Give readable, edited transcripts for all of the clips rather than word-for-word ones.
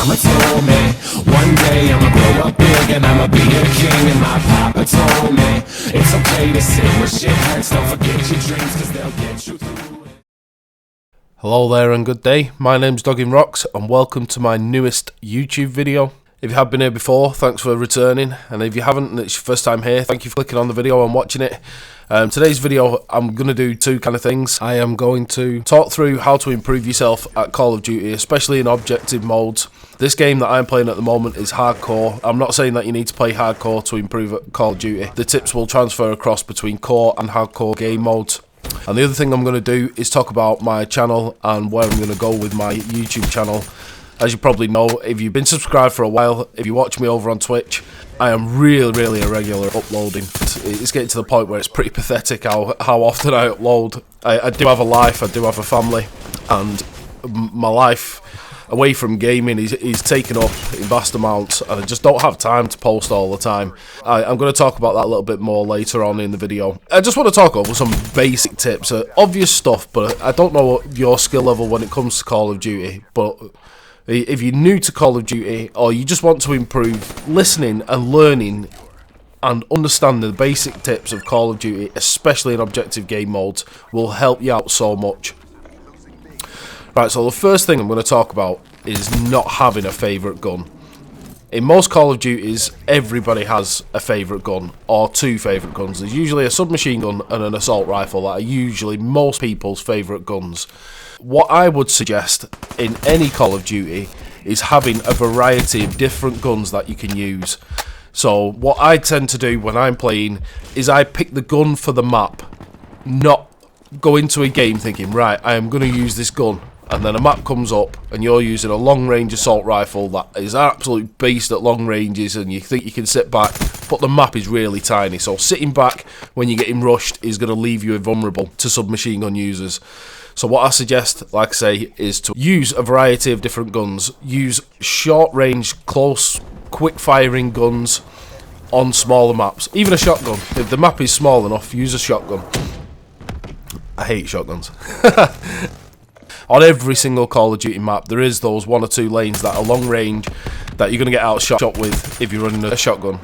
mama told me one day I'ma grow up big and I'ma be a king. And my papa told me it's okay to sit where shit hurts. Don't forget your dreams, cause they'll get you through it. Hello there and good day, my name's DogginRocks and welcome to my newest YouTube video. If you have been here before, thanks for returning, and if you haven't and it's your first time here, thank you for clicking on the video and watching it. Today's video, I'm going to do two kind of things. I am going to talk through how to improve yourself at Call of Duty, especially in objective modes. This game that I'm playing at the moment is hardcore. I'm not saying that you need to play hardcore to improve at Call of Duty. The tips will transfer across between core and hardcore game modes. And the other thing I'm going to do is talk about my channel and where I'm going to go with my YouTube channel. As you probably know, if you've been subscribed for a while, if you watch me over on Twitch, I am really irregular at uploading. It's getting to the point where it's pretty pathetic how often I upload. I do have a life, I do have a family, and my life away from gaming is taken up in vast amounts, and I just don't have time to post all the time. I'm going to talk about that a little bit more later on in the video. I just want to talk over some basic tips, obvious stuff, but I don't know your skill level when it comes to Call of Duty, but if you're new to Call of Duty or you just want to improve, listening and learning and understanding the basic tips of Call of Duty, especially in objective game modes, will help you out so much. Right, so the first thing I'm going to talk about is not having a favourite gun. In most Call of Duties, everybody has a favourite gun or two favourite guns. There's usually a submachine gun and an assault rifle that are usually most people's favourite guns. What I would suggest in any Call of Duty is having a variety of different guns that you can use. So what I tend to do when I'm playing is I pick the gun for the map, not go into a game thinking, right, I am going to use this gun, and then a map comes up and you're using a long range assault rifle that is an absolute beast at long ranges and you think you can sit back, but the map is really tiny. So sitting back when you're getting rushed is going to leave you vulnerable to submachine gun users. So what I suggest, like I say, is to use a variety of different guns. Use short range, close, quick firing guns on smaller maps. Even a shotgun. If the map is small enough, use a shotgun. I hate shotguns. On every single Call of Duty map, there is those one or two lanes that are long range that you're going to get outshot with if you're running a shotgun.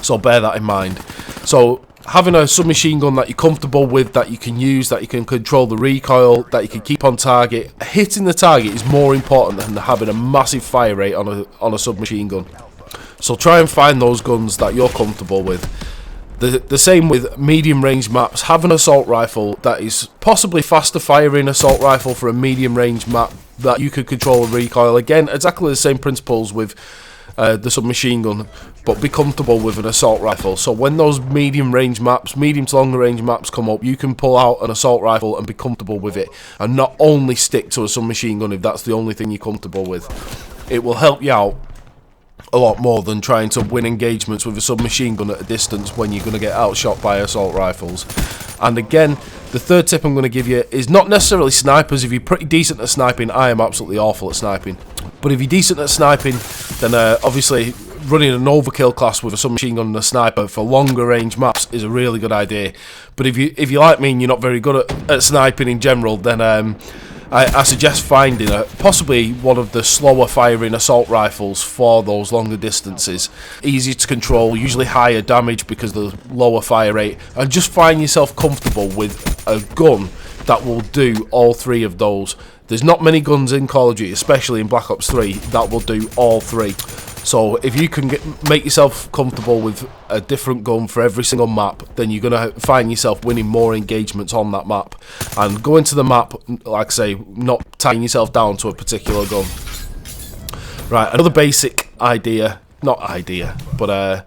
So bear that in mind. So having a submachine gun that you're comfortable with, that you can use, that you can control the recoil, that you can keep on target. Hitting the target is more important than having a massive fire rate on a submachine gun. So try and find those guns that you're comfortable with. The same with medium range maps. Have an assault rifle that is possibly faster firing assault rifle for a medium range map that you could control the recoil. Again, exactly the same principles with the submachine gun, but be comfortable with an assault rifle. So when those medium to longer range maps come up, you can pull out an assault rifle and be comfortable with it, and not only stick to a submachine gun if that's the only thing you're comfortable with. It will help you out a lot more than trying to win engagements with a submachine gun at a distance when you're going to get outshot by assault rifles. And again, the third tip I'm going to give you is not necessarily snipers. If you're pretty decent at sniping, I am absolutely awful at sniping. But if you're decent at sniping, then obviously running an overkill class with a submachine gun and a sniper for longer range maps is a really good idea. But if you like me and you're not very good at sniping in general, then I suggest finding possibly one of the slower firing assault rifles for those longer distances. Easy to control, usually higher damage because of the lower fire rate, and just find yourself comfortable with a gun that will do all three of those. There's not many guns in Call of Duty, especially in Black Ops 3, that will do all three. So if you can make yourself comfortable with a different gun for every single map, then you're going to find yourself winning more engagements on that map. And go into the map, like I say, not tying yourself down to a particular gun. Right, another basic idea, but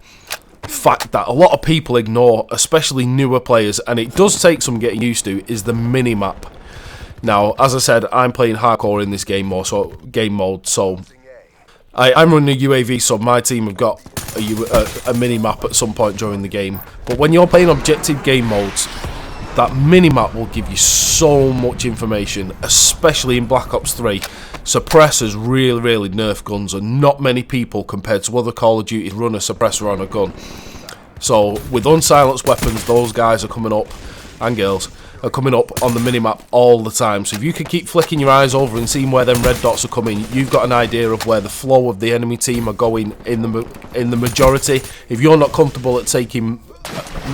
fact that a lot of people ignore, especially newer players, and it does take some getting used to, is the mini-map. Now, as I said, I'm playing hardcore in this game mode, so I'm running a UAV, so my team have got a mini-map at some point during the game. But when you're playing objective game modes, that mini-map will give you so much information, especially in Black Ops 3. Suppressors really nerf guns, and not many people compared to other Call of Duty run a suppressor on a gun. So with unsilenced weapons, those guys are coming up, and girls, are coming up on the minimap all the time. So if you can keep flicking your eyes over and seeing where them red dots are coming, you've got an idea of where the flow of the enemy team are going in the majority. If you're not comfortable at taking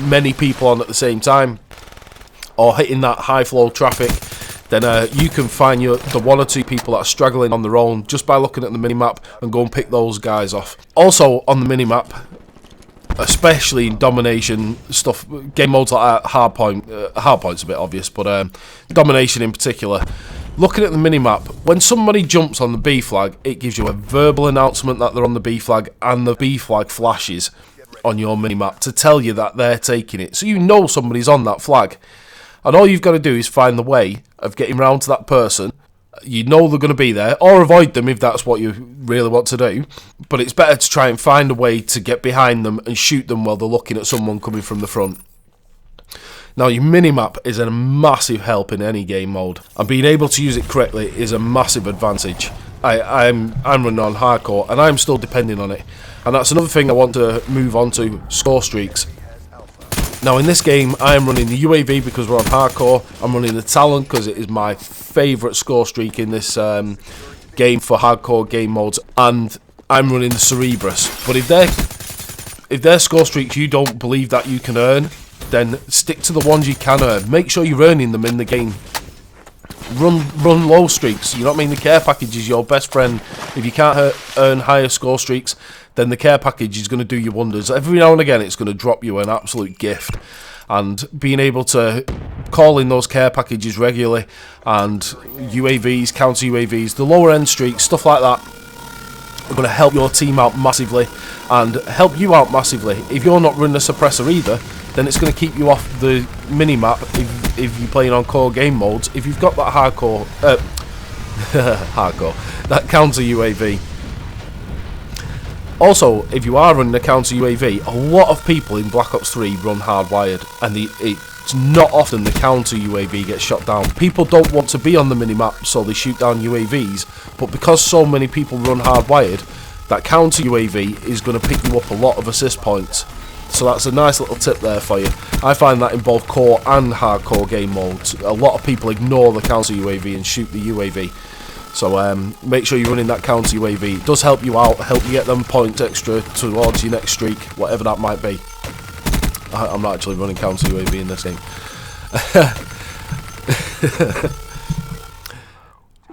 many people on at the same time or hitting that high flow traffic, then you can find the 1 or 2 people that are struggling on their own just by looking at the minimap and go and pick those guys off. Also on the minimap, especially in domination stuff, game modes like hardpoint's a bit obvious, but domination in particular, looking at the minimap, when somebody jumps on the B flag, it gives you a verbal announcement that they're on the B flag, and the B flag flashes on your minimap to tell you that they're taking it, so you know somebody's on that flag. And all you've got to do is find the way of getting round to that person. You know they're going to be there, or avoid them if that's what you really want to do. But it's better to try and find a way to get behind them and shoot them while they're looking at someone coming from the front. Now, your minimap is a massive help in any game mode, and being able to use it correctly is a massive advantage. I'm running on hardcore, and I'm still depending on it. And that's another thing I want to move on to, score streaks. Now in this game I am running the UAV because we're on hardcore. I'm running the Talon because it is my favourite score streak in this game for hardcore game modes, and I'm running the Cerberus. But if they're score streaks you don't believe that you can earn, then stick to the ones you can earn. Make sure you're earning them in the game. Run low streaks, you know what I mean? The care package is your best friend. If you can't earn higher score streaks, then the care package is going to do you wonders. Every now and again it's going to drop you an absolute gift, and being able to call in those care packages regularly, and UAVs, counter UAVs, the lower end streaks, stuff like that, are going to help your team out massively and help you out massively. If you're not running a suppressor either, then it's going to keep you off the minimap if you're playing on core game modes. If you've got that hardcore that counter UAV. Also, if you are running a counter UAV, a lot of people in Black Ops 3 run hardwired, and it's not often the counter UAV gets shot down. People don't want to be on the minimap, so they shoot down UAVs, but because so many people run hardwired, that counter UAV is going to pick you up a lot of assist points. So that's a nice little tip there for you. I find that in both core and hardcore game modes, a lot of people ignore the counter UAV and shoot the UAV. So make sure you're running that counter UAV. It does help you out, help you get them points extra towards your next streak, whatever that might be. I'm not actually running counter UAV in this game.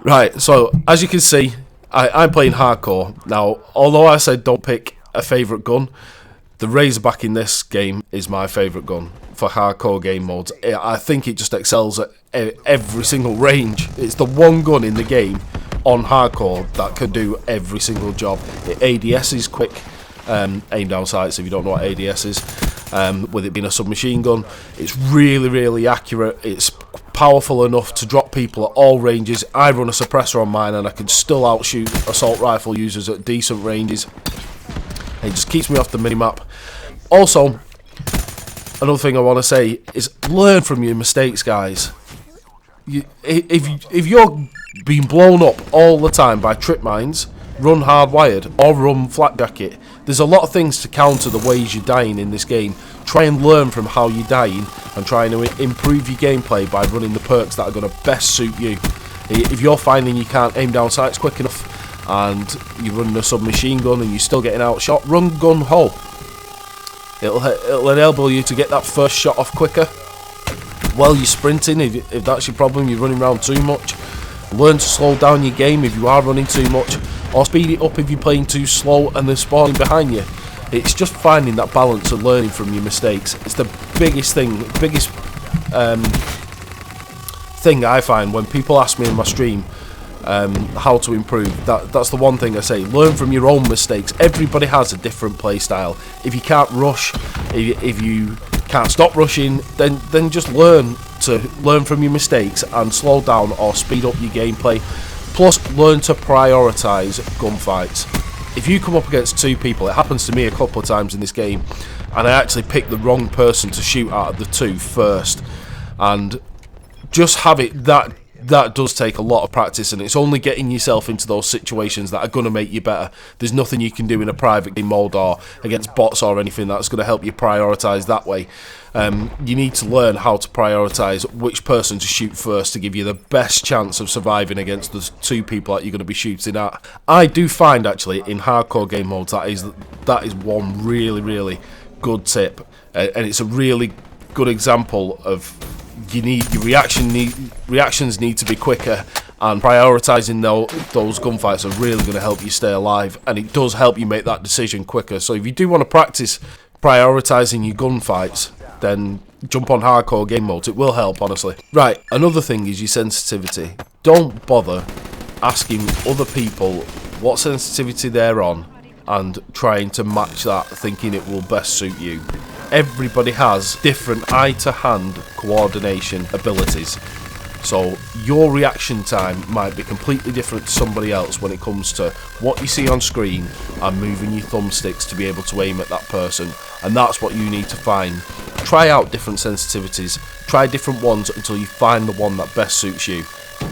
Right, so as you can see, I'm playing hardcore. Now, although I said don't pick a favourite gun, the Razorback in this game is my favourite gun for hardcore game modes. I think it just excels at every single range. It's the one gun in the game on hardcore that can do every single job. ADS is quick, aim down sights if you don't know what ADS is, with it being a submachine gun. It's really accurate. It's powerful enough to drop people at all ranges. I run a suppressor on mine and I can still outshoot assault rifle users at decent ranges. It just keeps me off the minimap. Also, another thing I want to say is learn from your mistakes, guys. If you're being blown up all the time by trip mines, run hardwired or run flat jacket. There's a lot of things to counter the ways you're dying in this game. Try and learn from how you're dying and trying to improve your gameplay by running the perks that are going to best suit you. If you're finding you can't aim down sights quick enough and you're running a submachine gun and you're still getting outshot, run gun ho. It'll enable you to get that first shot off quicker while you're sprinting. If that's your problem, you're running around too much, learn to slow down your game if you are running too much, or speed it up if you're playing too slow and they're spawning behind you. It's just finding that balance and learning from your mistakes. It's the biggest thing, thing I find when people ask me in my stream how to improve. That's the one thing I say. Learn from your own mistakes. Everybody has a different play style. If you can't rush, if you can't stop rushing, then just learn from your mistakes and slow down or speed up your gameplay. Plus, learn to prioritise gunfights. If you come up against two people, it happens to me a couple of times in this game, and I actually pick the wrong person to shoot out of the two first, and just have it that that does take a lot of practice, and it's only getting yourself into those situations that are going to make you better. There's nothing you can do in a private game mode or against bots or anything that's going to help you prioritise that way. You need to learn how to prioritise which person to shoot first to give you the best chance of surviving against the two people that you're going to be shooting at. I do find actually in hardcore game modes that is one really good tip, and it's a really good example of your reactions need to be quicker, and prioritising those gunfights are really going to help you stay alive, and it does help you make that decision quicker. So if you do want to practice prioritising your gunfights, then jump on hardcore game modes. It will help, honestly. Right, another thing is your sensitivity. Don't bother asking other people what sensitivity they're on and trying to match that, thinking it will best suit you. Everybody has different eye-to-hand coordination abilities, so your reaction time might be completely different to somebody else when it comes to what you see on screen and moving your thumbsticks to be able to aim at that person, and that's what you need to find. Try out different sensitivities, try different ones until you find the one that best suits you.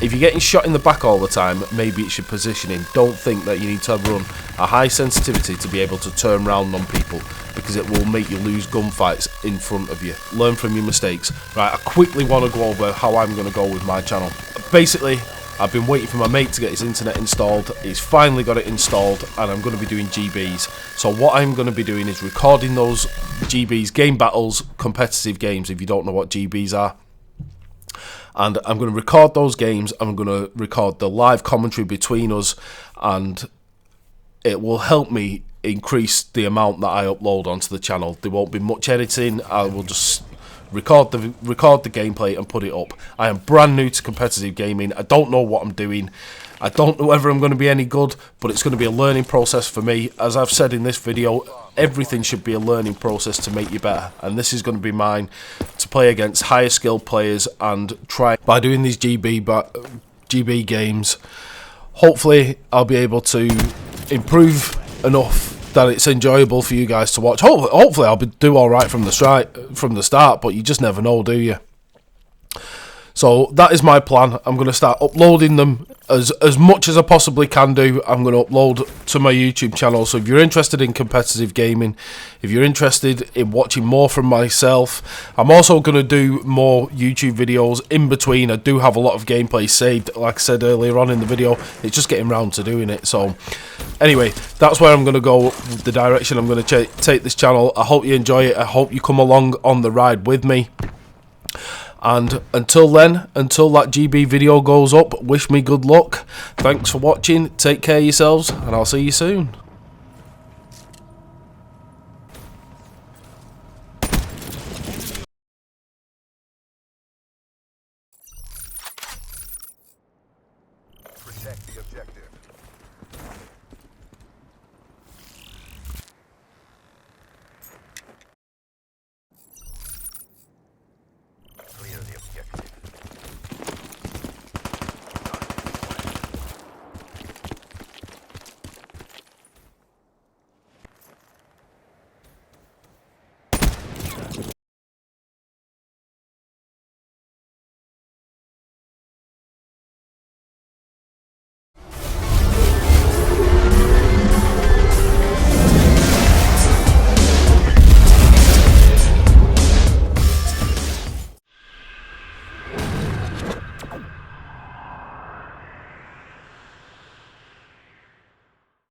If you're getting shot in the back all the time, maybe it's your positioning. Don't think that you need to run a high sensitivity to be able to turn round on people, because it will make you lose gunfights in front of you. Learn from your mistakes. Right, I quickly want to go over how I'm going to go with my channel. Basically, I've been waiting for my mate to get his internet installed. He's finally got it installed, and I'm going to be doing GBs. So what I'm going to be doing is recording those GBs, game battles, competitive games, if you don't know what GBs are. And I'm going to record those games. I'm going to record the live commentary between us, and it will help me increase the amount that I upload onto the channel. There won't be much editing. I will just record the gameplay and put it up. I am brand new to competitive gaming. I don't know what I'm doing. I don't know whether I'm going to be any good, but it's going to be a learning process for me. As I've said in this video, everything should be a learning process to make you better, and this is going to be mine to play against higher skilled players and try. By doing these GB games, hopefully I'll be able to improve enough that it's enjoyable for you guys to watch. Hopefully I'll do all right from the start, but you just never know, do you? So that is my plan. I'm going to start uploading them as much as I possibly can do. I'm going to upload to my YouTube channel. So if you're interested in competitive gaming, if you're interested in watching more from myself, I'm also going to do more YouTube videos in between. I do have a lot of gameplay saved, like I said earlier on in the video. It's just getting round to doing it. So anyway, that's where I'm going to go, the direction I'm going to take this channel. I hope you enjoy it. I hope you come along on the ride with me. And until then, until that GB video goes up, wish me good luck. Thanks for watching, take care of yourselves, and I'll see you soon. Protect the objective.